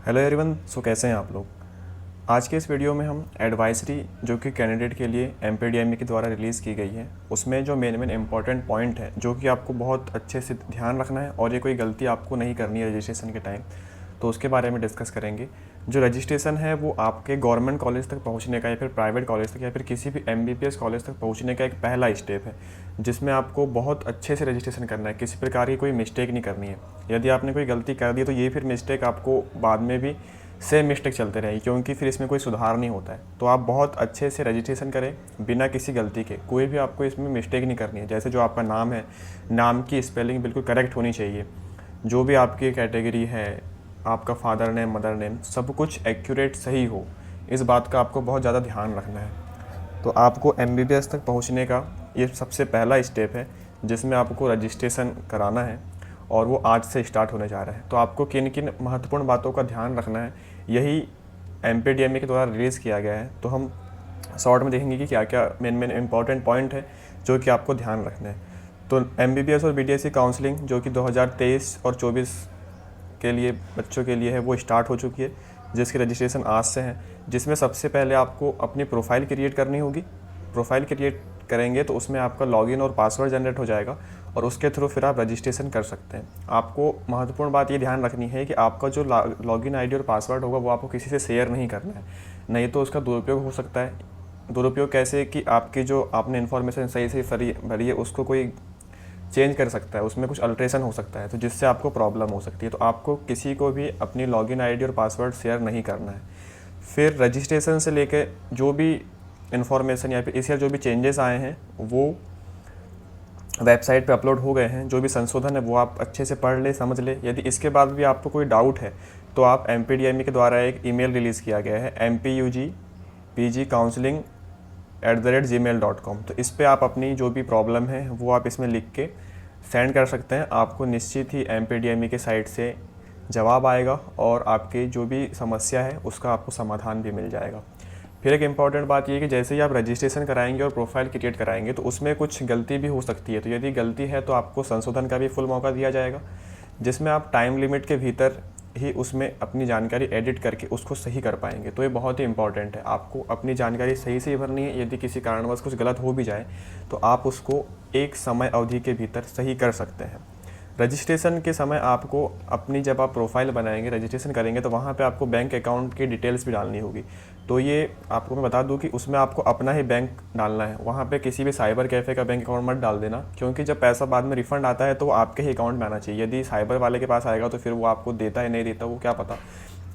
Hello everyone. कैसे हैं आप लोग। आज के इस वीडियो में हम एडवाइजरी जो कि कैंडिडेट के लिए एमपीडीएमई के द्वारा रिलीज़ की गई है उसमें जो मेन इंपॉर्टेंट पॉइंट है जो कि आपको बहुत अच्छे से ध्यान रखना है और ये कोई गलती आपको नहीं करनी है रजिस्ट्रेशन के टाइम, तो उसके बारे में डिस्कस करेंगे। जो रजिस्ट्रेशन है वो आपके गवर्नमेंट कॉलेज तक पहुंचने का या फिर प्राइवेट कॉलेज तक या फिर किसी भी एमबीबीएस कॉलेज तक पहुंचने का एक पहला स्टेप है, जिसमें आपको बहुत अच्छे से रजिस्ट्रेशन करना है, किसी प्रकार की कोई मिस्टेक नहीं करनी है। यदि आपने कोई गलती कर दी तो ये फिर मिस्टेक आपको बाद में भी सेम मिस्टेक चलते रहेगी, क्योंकि फिर इसमें कोई सुधार नहीं होता है। तो आप बहुत अच्छे से रजिस्ट्रेशन करें बिना किसी गलती के, कोई भी आपको इसमें मिस्टेक नहीं करनी है। जैसे जो आपका नाम है, नाम की स्पेलिंग बिल्कुल करेक्ट होनी चाहिए, जो भी आपकी कैटेगरी है, आपका फादर नेम मदर नेम सब कुछ एक्यूरेट सही हो, इस बात का आपको बहुत ज़्यादा ध्यान रखना है। तो आपको एमबीबीएस तक पहुंचने का ये सबसे पहला स्टेप है जिसमें आपको रजिस्ट्रेशन कराना है और वो आज से स्टार्ट होने जा रहा है। तो आपको किन किन महत्वपूर्ण बातों का ध्यान रखना है, यही एमपीडीएमई के द्वारा रिलीज़ किया गया है। तो हम शॉर्ट में देखेंगे कि क्या क्या मेन इंपॉर्टेंट पॉइंट है जो कि आपको ध्यान रखना है। तो एमबीबीएस और बीडीएससी काउंसलिंग जो कि 2023 और 24 के लिए बच्चों के लिए है वो स्टार्ट हो चुकी है, जिसकी रजिस्ट्रेशन आज से है। जिसमें सबसे पहले आपको अपनी प्रोफाइल क्रिएट करनी होगी। प्रोफाइल क्रिएट करेंगे तो उसमें आपका लॉगिन और पासवर्ड जनरेट हो जाएगा और उसके थ्रू फिर आप रजिस्ट्रेशन कर सकते हैं। आपको महत्वपूर्ण बात ये ध्यान रखनी है कि आपका जो लॉगिन आईडी और पासवर्ड होगा वो आपको किसी से शेयर नहीं करना है, नहीं तो उसका दुरुपयोग हो सकता है। दुरुपयोग कैसे कि आपकी जो आपने इन्फॉर्मेशन सही से भरी है उसको कोई चेंज कर सकता है, उसमें कुछ अल्ट्रेशन हो सकता है, तो जिससे आपको प्रॉब्लम हो सकती है। तो आपको किसी को भी अपनी लॉगिन आईडी और पासवर्ड शेयर नहीं करना है। फिर रजिस्ट्रेशन से लेके जो भी इन्फॉर्मेशन या फिर इस ईयर जो भी चेंजेस आए हैं वो वेबसाइट पे अपलोड हो गए हैं। जो भी संशोधन है वो आप अच्छे से पढ़ ले, समझ ले। यदि इसके बाद भी आपको कोई डाउट है तो आप एमपीडीएमई के द्वारा एक ईमेल रिलीज़ किया गया है mpugpgcounseling@gmail.com। तो इस पर आप अपनी जो भी प्रॉब्लम है वो आप इसमें लिख के सेंड कर सकते हैं। आपको निश्चित ही एमपीडीएमई के साइट से जवाब आएगा और आपकी जो भी समस्या है उसका आपको समाधान भी मिल जाएगा। फिर एक इम्पॉर्टेंट बात ये है कि जैसे ही आप रजिस्ट्रेशन कराएंगे और प्रोफाइल क्रिएट कराएंगे तो उसमें कुछ गलती भी हो सकती है। तो यदि गलती है तो आपको संशोधन का भी फुल मौका दिया जाएगा, जिसमें आप टाइम लिमिट के भीतर ही उसमें अपनी जानकारी एडिट करके उसको सही कर पाएंगे। तो ये बहुत ही इंपॉर्टेंट है, आपको अपनी जानकारी सही से ही भरनी है। यदि किसी कारणवश कुछ गलत हो भी जाए तो आप उसको एक समय अवधि के भीतर सही कर सकते हैं। रजिस्ट्रेशन के समय आपको अपनी जब आप प्रोफाइल बनाएंगे, रजिस्ट्रेशन करेंगे, तो वहाँ पे आपको बैंक अकाउंट की डिटेल्स भी डालनी होगी। तो ये आपको मैं बता दूं कि उसमें आपको अपना ही बैंक डालना है, वहाँ पे किसी भी साइबर कैफ़े का बैंक अकाउंट मत डाल देना, क्योंकि जब पैसा बाद में रिफ़ंड आता है तो वो आपके ही अकाउंट में आना चाहिए। यदि साइबर वाले के पास आएगा तो फिर वो आपको देता है नहीं देता वो क्या पता,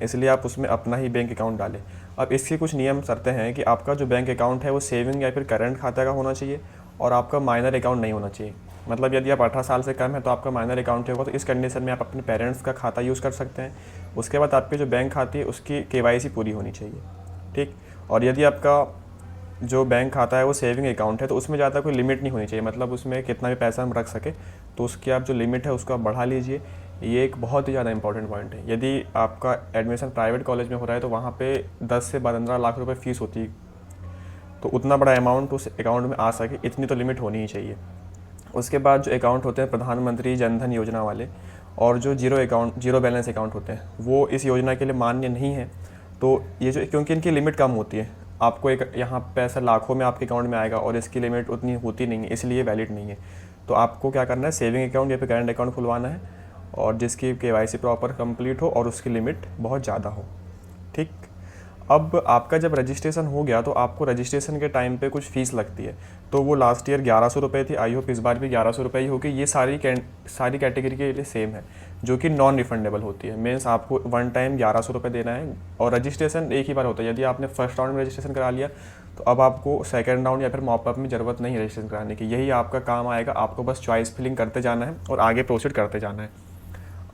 इसलिए आप उसमें अपना ही बैंक अकाउंट डालें। अब इसकी कुछ नियम शर्तें हैं कि आपका जो बैंक अकाउंट है वो सेविंग या फिर करंट खाता का होना चाहिए और आपका माइनर अकाउंट नहीं होना चाहिए। मतलब यदि आप 18 साल से कम है तो आपका माइनर अकाउंट होगा, तो इस कंडीशन में आप अपने पेरेंट्स का खाता यूज़ कर सकते हैं। उसके बाद आपकी जो बैंक खाती है उसकी केवाईसी पूरी होनी चाहिए, ठीक। और यदि आपका जो बैंक खाता है वो सेविंग अकाउंट है तो उसमें ज़्यादा कोई लिमिट नहीं होनी चाहिए, मतलब उसमें कितना भी पैसा हम रख सके, तो उसकी आप जो लिमिट है उसको आप बढ़ा लीजिए। ये एक बहुत ही ज़्यादा इंपॉर्टेंट पॉइंट है। यदि आपका एडमिशन प्राइवेट कॉलेज में हो रहा है तो वहाँ पे 10 से 15 लाख रुपए फ़ीस होती है, तो उतना बड़ा अमाउंट उस अकाउंट में आ सके इतनी तो लिमिट होनी ही चाहिए। उसके बाद जो अकाउंट होते हैं प्रधानमंत्री जनधन योजना वाले और जो जीरो बैलेंस अकाउंट होते हैं वो इस योजना के लिए मान्य नहीं है। तो ये जो, क्योंकि इनकी लिमिट कम होती है, आपको एक यहाँ पैसा लाखों में आपके अकाउंट में आएगा और इसकी लिमिट उतनी होती नहीं है, इसलिए वैलिड नहीं है। तो आपको क्या करना है, सेविंग अकाउंट या फिर करंट अकाउंट खुलवाना है और जिसकी केवाईसी प्रॉपर कंप्लीट हो और उसकी लिमिट बहुत ज़्यादा हो, ठीक। अब आपका जब रजिस्ट्रेशन हो गया तो आपको रजिस्ट्रेशन के टाइम पे कुछ फ़ीस लगती है, तो वो लास्ट ईयर 1100 रुपये थी। आई होप इस बार भी 1100 रुपये ही होगी। ये सारी कैटेगरी के लिए सेम है, जो कि नॉन रिफंडेबल होती है। मीन्स आपको वन टाइम 1100 रुपये देना है और रजिस्ट्रेशन एक ही बार होता है। यदि आपने फर्स्ट राउंड में रजिस्ट्रेशन करा लिया तो अब आपको सेकेंड राउंड या फिर मॉपअप में ज़रूरत नहीं है रजिस्ट्रेशन कराने की, यही आपका काम आएगा। आपको बस चॉइस फिलिंग करते जाना है और आगे प्रोसीड करते जाना है।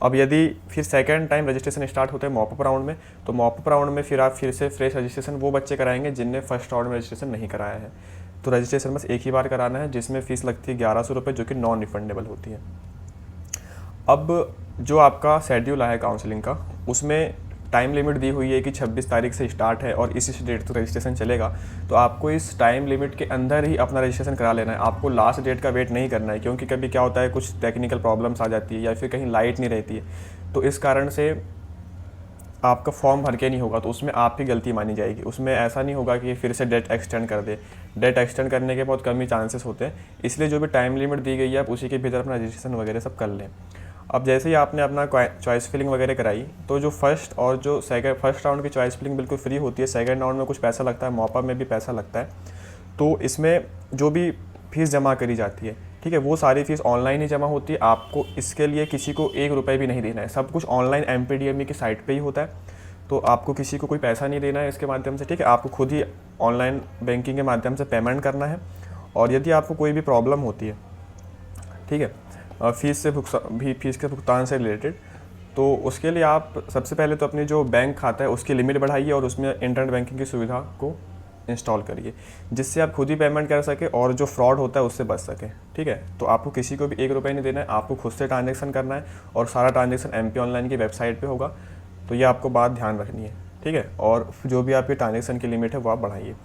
अब यदि फिर सेकंड टाइम रजिस्ट्रेशन स्टार्ट होते हैं मॉपअप राउंड में, तो मॉपअप राउंड में फिर आप फिर से फ्रेश रजिस्ट्रेशन वो बच्चे कराएंगे जिनने फर्स्ट राउंड में रजिस्ट्रेशन नहीं कराया है। तो रजिस्ट्रेशन बस एक ही बार कराना है, जिसमें फ़ीस लगती है 1100 रुपये, जो कि नॉन रिफंडेबल होती है। अब जो आपका शेड्यूल है काउंसलिंग का, उसमें टाइम लिमिट दी हुई है कि 26 तारीख से स्टार्ट है और इस डेट तक रजिस्ट्रेशन चलेगा। तो आपको इस टाइम लिमिट के अंदर ही अपना रजिस्ट्रेशन करा लेना है, आपको लास्ट डेट का वेट नहीं करना है, क्योंकि कभी क्या होता है कुछ टेक्निकल प्रॉब्लम्स आ जाती है या फिर कहीं लाइट नहीं रहती है, तो इस कारण से आपका फॉर्म भर के नहीं होगा तो उसमें आपकी गलती मानी जाएगी। उसमें ऐसा नहीं होगा कि फिर से डेट एक्सटेंड कर दे। डेट एक्सटेंड करने के बहुत कम ही चांसेस होते हैं, इसलिए जो भी टाइम लिमिट दी गई है आप उसी के भीतर अपना रजिस्ट्रेशन वगैरह सब कर लें। अब जैसे ही आपने अपना चॉइस फिलिंग वगैरह कराई तो जो फर्स्ट और जो सेकंड, फर्स्ट राउंड की चॉइस फिलिंग बिल्कुल फ्री होती है, सेकंड राउंड में कुछ पैसा लगता है, मॉपअप में भी पैसा लगता है। तो इसमें जो भी फीस जमा करी जाती है, ठीक है, वो सारी फीस ऑनलाइन ही जमा होती है। आपको इसके लिए किसी को 1 रुपये भी नहीं देना है, सब कुछ ऑनलाइन MPDME की साइट पे ही होता है। तो आपको किसी को कोई पैसा नहीं देना है इसके माध्यम से, ठीक है। आपको खुद ही ऑनलाइन बैंकिंग के माध्यम से पेमेंट करना है। और यदि आपको कोई भी प्रॉब्लम होती है, ठीक है, फीस के भुगतान से रिलेटेड, तो उसके लिए आप सबसे पहले तो अपनी जो बैंक खाता है उसकी लिमिट बढ़ाइए और उसमें इंटरनेट बैंकिंग की सुविधा को इंस्टॉल करिए, जिससे आप खुद ही पेमेंट कर सके और जो फ्रॉड होता है उससे बच सके, ठीक है। तो आपको किसी को भी 1 रुपये नहीं देना है, आपको खुद से ट्रांजेक्शन करना है और सारा ट्रांजेक्शन MP ऑनलाइन की वेबसाइट पे होगा। तो ये आपको बात ध्यान रखनी है, ठीक है। और जो भी आपकी ट्रांजेक्शन की लिमिट है वो आप बढ़ाइए।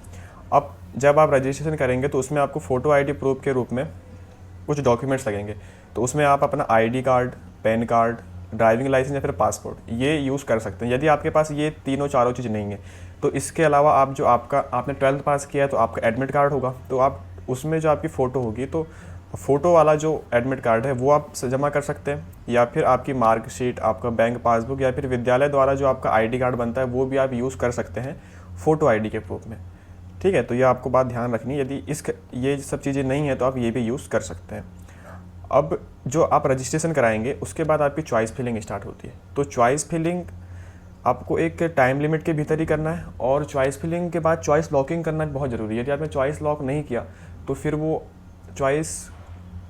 अब जब आप रजिस्ट्रेशन करेंगे तो उसमें आपको फ़ोटो ID प्रूफ के रूप में कुछ डॉक्यूमेंट्स लगेंगे। तो उसमें आप अपना ID card, PAN card, driving licence या फिर पासपोर्ट ये यूज़ कर सकते हैं। यदि आपके पास ये तीनों चारों चीज़ नहीं है तो इसके अलावा आप जो आपने 12th पास किया है तो आपका एडमिट कार्ड होगा, तो आप उसमें जो आपकी फ़ोटो होगी तो फ़ोटो वाला जो एडमिट कार्ड है वो आप जमा कर सकते हैं, या फिर आपकी मार्कशीट, आपका बैंक पासबुक या फिर विद्यालय द्वारा जो आपका ID कार्ड बनता है वो भी आप यूज़ कर सकते हैं फ़ोटो ID के प्रूफ में, ठीक है। तो ये आपको बात ध्यान रखनी है। यदि ये सब चीज़ें नहीं है तो आप ये भी यूज़ कर सकते हैं। अब जो आप रजिस्ट्रेशन कराएंगे उसके बाद आपकी चॉइस फिलिंग स्टार्ट होती है। तो चॉइस फिलिंग आपको एक टाइम लिमिट के भीतर ही करना है, और चॉइस फिलिंग के बाद चॉइस लॉकिंग करना बहुत ज़रूरी है। यदि आपने चॉइस लॉक नहीं किया तो फिर वो चॉइस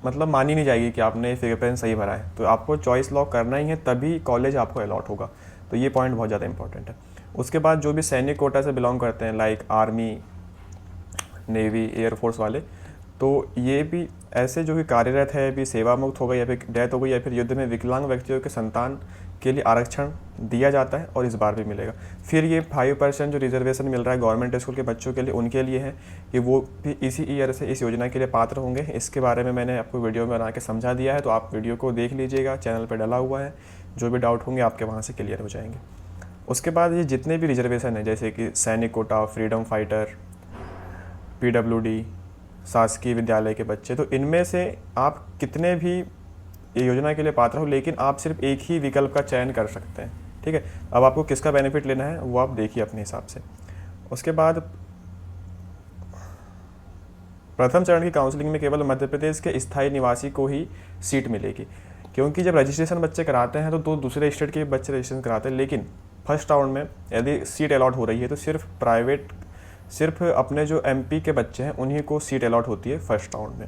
मतलब मानी नहीं जाएगी कि आपने फिंगरप्रिंट सही भरा है। तो आपको चॉइस लॉक करना ही है, तभी कॉलेज आपको अलॉट होगा। तो ये पॉइंट बहुत ज़्यादा इंपॉर्टेंट है। उसके बाद जो भी सैनिक कोटा से बिलोंग करते हैं, लाइक आर्मी, नेवी, एयरफोर्स वाले, तो ये भी ऐसे जो कि कार्यरत है, भी सेवा मुक्त हो गई या फिर डेथ हो गई या फिर युद्ध में विकलांग व्यक्तियों के संतान के लिए आरक्षण दिया जाता है और इस बार भी मिलेगा। फिर ये 5% जो रिजर्वेशन मिल रहा है गवर्नमेंट स्कूल के बच्चों के लिए, उनके लिए है कि वो भी इसी ईयर से इस योजना के लिए पात्र होंगे। इसके बारे में मैंने आपको वीडियो में बना के समझा दिया है, तो आप वीडियो को देख लीजिएगा, चैनल पर डला हुआ है। जो भी डाउट होंगे आपके वहाँ से क्लियर हो जाएंगे। उसके बाद ये जितने भी रिजर्वेशन है, जैसे कि सैनिक कोटा, फ्रीडम फाइटर, PWD, शासकीय विद्यालय के बच्चे, तो इनमें से आप कितने भी ये योजना के लिए पात्र हो, लेकिन आप सिर्फ एक ही विकल्प का चयन कर सकते हैं, ठीक है। अब आपको किसका बेनिफिट लेना है वो आप देखिए अपने हिसाब से। उसके बाद प्रथम चरण की काउंसलिंग में केवल मध्य प्रदेश के स्थायी निवासी को ही सीट मिलेगी, क्योंकि जब रजिस्ट्रेशन बच्चे कराते हैं तो दूसरे स्टेट के बच्चे रजिस्ट्रेशन कराते हैं, लेकिन फर्स्ट राउंड में यदि सीट अलॉट हो रही है तो सिर्फ अपने जो MP के बच्चे हैं उन्हीं को सीट अलॉट होती है फर्स्ट राउंड में,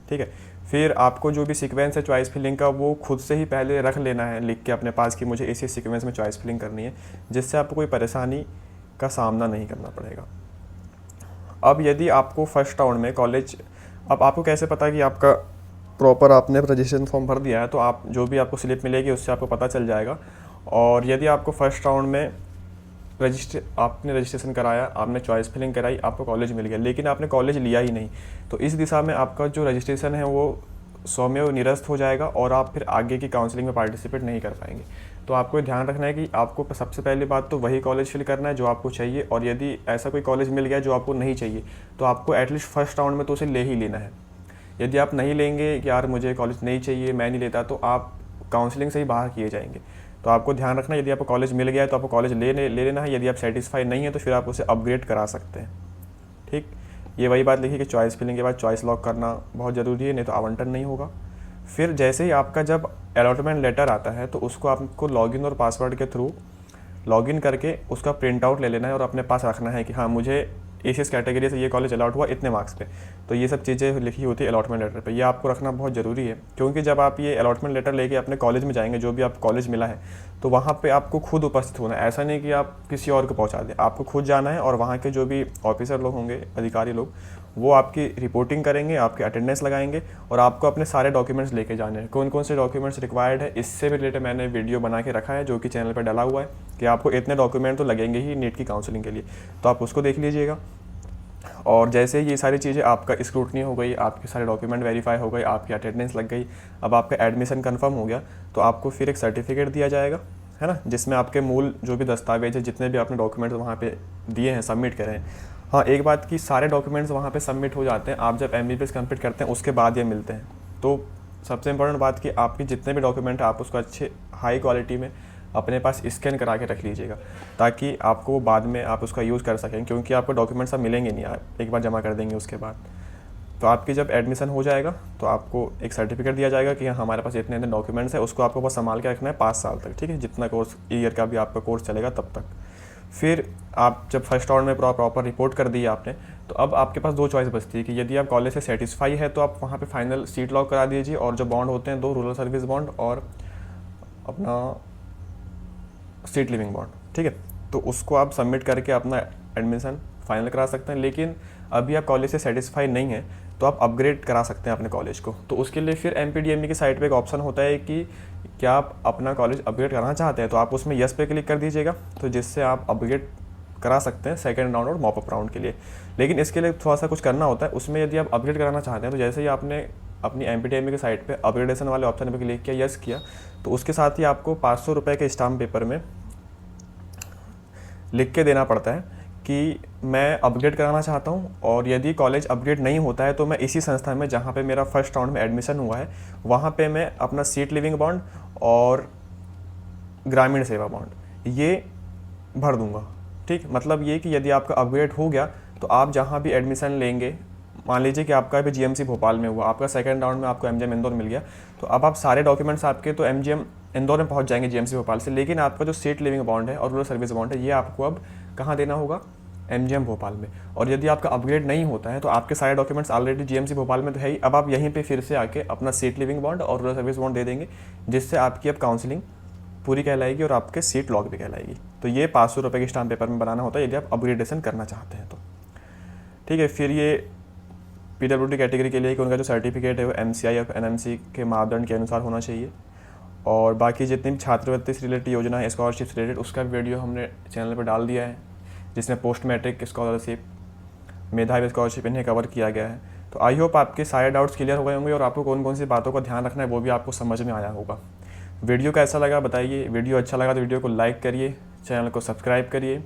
ठीक है। फिर आपको जो भी सीक्वेंस है चॉइस फिलिंग का वो खुद से ही पहले रख लेना है, लिख के अपने पास कि मुझे इसी सीक्वेंस में चॉइस फिलिंग करनी है, जिससे आपको कोई परेशानी का सामना नहीं करना पड़ेगा। अब यदि आपको फर्स्ट राउंड में कॉलेज, अब आपको कैसे पता कि आपका प्रॉपर आपने रजिस्ट्रेशन फॉर्म भर दिया है, तो आप जो भी आपको स्लिप मिलेगी उससे आपको पता चल जाएगा। और यदि आपको फर्स्ट राउंड में आपने रजिस्ट्रेशन कराया, आपने चॉइस फिलिंग कराई, आपको कॉलेज मिल गया, लेकिन आपने कॉलेज लिया ही नहीं, तो इस दिशा में आपका जो रजिस्ट्रेशन है वो स्वमेव निरस्त हो जाएगा और आप फिर आगे की काउंसलिंग में पार्टिसिपेट नहीं कर पाएंगे। तो आपको ध्यान रखना है कि आपको सबसे पहली बात तो वही कॉलेज फिल करना है जो आपको चाहिए, और यदि ऐसा कोई कॉलेज मिल गया जो आपको नहीं चाहिए तो आपको एटलीस्ट फर्स्ट राउंड में तो उसे ले ही लेना है। यदि आप नहीं लेंगे कि यार मुझे कॉलेज नहीं चाहिए, मैं नहीं लेता, तो आप काउंसलिंग से ही बाहर किए जाएंगे। तो आपको ध्यान रखना, यदि आपको कॉलेज मिल गया है तो आपको कॉलेज ले लेना है। यदि आप सेटिस्फाई नहीं है तो फिर आप उसे अपग्रेड करा सकते हैं, ठीक। ये वही बात लिखी कि चॉइस फिलिंग के बाद चॉइस लॉक करना बहुत ज़रूरी है, नहीं तो आवंटन नहीं होगा। फिर जैसे ही आपका जब अलॉटमेंट लेटर आता है तो उसको आपको लॉगिन और पासवर्ड के थ्रू लॉगिन करके उसका प्रिंट आउट ले लेना है और अपने पास रखना है कि हाँ मुझे इस कैटेगरी से ये कॉलेज अलॉट हुआ इतने मार्क्स पे। तो ये सब चीज़ें लिखी होती है अलॉटमेंट लेटर पे, ये आपको रखना बहुत ज़रूरी है, क्योंकि जब आप ये अलॉटमेंट लेटर लेके अपने कॉलेज में जाएंगे, जो भी आप कॉलेज मिला है, तो वहाँ पे आपको खुद उपस्थित होना है। ऐसा नहीं कि आप किसी और को पहुँचा दें, आपको खुद जाना है और वहाँ के जो भी ऑफिसर लोग होंगे, अधिकारी लोग, वो आपकी रिपोर्टिंग करेंगे, आपके अटेंडेंस लगाएंगे और आपको अपने सारे डॉक्यूमेंट्स लेके जाने हैं। कौन कौन से डॉक्यूमेंट्स रिक्वायर्ड है इससे भी रिलेटेड मैंने वीडियो बना के रखा है जो कि चैनल पर डाला हुआ है कि आपको इतने डॉक्यूमेंट तो लगेंगे ही नीट की काउंसलिंग के लिए, तो आप उसको देख लीजिएगा। और जैसे ये सारी चीज़ें आपका स्क्रूटनी हो गई, आपके सारे डॉक्यूमेंट वेरीफाई हो गए, आपकी अटेंडेंस लग गई, अब आपका एडमिशन कंफर्म हो गया, तो आपको फिर एक सर्टिफिकेट दिया जाएगा है ना, जिसमें आपके मूल जो भी दस्तावेज है, जितने भी आपने डॉक्यूमेंट्स वहाँ पे दिए हैं, सबमिट करें हैं। हाँ, एक बात की, सारे डॉक्यूमेंट्स वहाँ पे सबमिट हो जाते हैं, आप जब MBBS कंप्लीट करते हैं उसके बाद ये मिलते हैं। तो सबसे इंपॉर्टेंट बात कि आपके जितने भी डॉक्यूमेंट है आप उसको अच्छे हाई क्वालिटी में अपने पास स्कैन करा के रख लीजिएगा, ताकि आपको बाद में आप उसका यूज़ कर सकें, क्योंकि आपको डॉक्यूमेंट्स अब मिलेंगे नहीं, आप एक बार जमा कर देंगे उसके बाद। तो आपकी जब एडमिशन हो जाएगा तो आपको एक सर्टिफिकेट दिया जाएगा कि हमारे पास इतने इतने डॉक्यूमेंट्स है, उसको आपको बस संभाल के रखना है 5 साल तक, ठीक है, जितना कोर्स ईयर का भी आपका कोर्स चलेगा तब तक। फिर आप जब फर्स्ट राउंड में प्रॉपर रिपोर्ट कर दी आपने, तो अब आपके पास 2 चॉइस बचती है कि यदि आप कॉलेज से सेटिस्फाई है तो आप वहाँ पे फाइनल सीट लॉक करा दीजिए, और जो बॉन्ड होते हैं 2 रूरल सर्विस बॉन्ड और अपना सीट लिविंग बॉन्ड, ठीक है, तो उसको आप सबमिट करके अपना एडमिशन फाइनल करा सकते हैं। लेकिन अभी आप कॉलेज से सेटिस्फाई नहीं है तो आप अपग्रेड करा सकते हैं अपने कॉलेज को। तो उसके लिए फिर MPDME की साइट पे एक ऑप्शन होता है कि क्या आप अपना कॉलेज अपग्रेड करना चाहते हैं, तो आप उसमें यस पे क्लिक कर दीजिएगा, तो जिससे आप अपग्रेड करा सकते हैं सेकंड राउंड और मॉपअप राउंड के लिए। लेकिन इसके लिए थोड़ा सा कुछ करना होता है, उसमें यदि आप अपग्रेड कराना चाहते हैं तो जैसे ही आपने अपनी MPDME की साइट पे अपग्रेडेशन वाले ऑप्शन पे क्लिक किया, यस किया, तो उसके साथ ही आपको 500 रुपये के स्टाम्प पेपर में लिख के देना पड़ता है कि मैं अपग्रेड कराना चाहता हूँ, और यदि कॉलेज अपग्रेड नहीं होता है तो मैं इसी संस्था में जहाँ पे मेरा फर्स्ट राउंड में एडमिशन हुआ है वहाँ पे मैं अपना सीट लिविंग बॉन्ड और ग्रामीण सेवा बॉन्ड ये भर दूंगा, ठीक। मतलब ये कि यदि आपका अपग्रेड हो गया तो आप जहाँ भी एडमिशन लेंगे, मान लीजिए कि आपका अभी GMC भोपाल में हुआ, आपका सेकंड राउंड में आपको MGM इंदौर मिल गया, तो अब आप सारे डॉक्यूमेंट्स आपके तो MGM इंदौर में पहुंच जाएंगे GMC भोपाल से, लेकिन आपका जो सीट लिविंग बॉन्ड है और रूरल सर्विस बॉन्ड है ये आपको अब कहाँ देना होगा, MGM भोपाल में। और यदि आपका अपग्रेड नहीं होता है तो आपके सारे डॉक्यूमेंट्स ऑलरेडी GMC भोपाल में तो है ही, अब आप यहीं पर फिर से आके अपना सीट लिविंग बॉन्ड और रूरल सर्विस बॉन्ड दे देंगे, जिससे आपकी अब काउंसलिंग पूरी कहलाएगी और आपके सीट लॉक भी कहलाएगी। तो ये 500 रुपये के स्टाम्प पेपर में बनाना होता है यदि आप अपग्रेडेशन करना चाहते हैं तो, ठीक है। फिर ये PWD कैटेगरी के लिए कि उनका जो सर्टिफिकेट है वो MCI और NMC के मापदंड के अनुसार होना चाहिए। और बाकी जितनी भी छात्रवृत्ति से रिलेटेड योजना है, स्कॉलरशिप से रिलेटेड, उसका वीडियो हमने चैनल पर डाल दिया है, जिसमें पोस्ट मैट्रिक स्कॉलरशिप, मेधावी स्कॉलरशिप इन्हें कवर किया गया है। तो आई होप आपके सारे डाउट्स क्लियर हो गए होंगे और आपको कौन कौन सी बातों का ध्यान रखना है वो भी आपको समझ में आया होगा। वीडियो कैसा लगा बताइए, वीडियो अच्छा लगा तो वीडियो को लाइक करिए, चैनल को सब्सक्राइब करिए,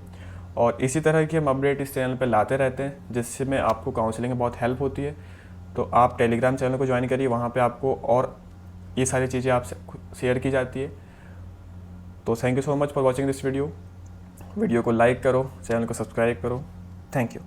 और इसी तरह की हम अपडेट इस चैनल पर लाते रहते हैं, जिससे में आपको काउंसलिंग में बहुत हेल्प होती है। तो आप टेलीग्राम चैनल को ज्वाइन करिए, वहाँ पे आपको और ये सारी चीज़ें आपसे शेयर की जाती है। तो thank you so much for watching this video को लाइक करो, चैनल को सब्सक्राइब करो, थैंक यू।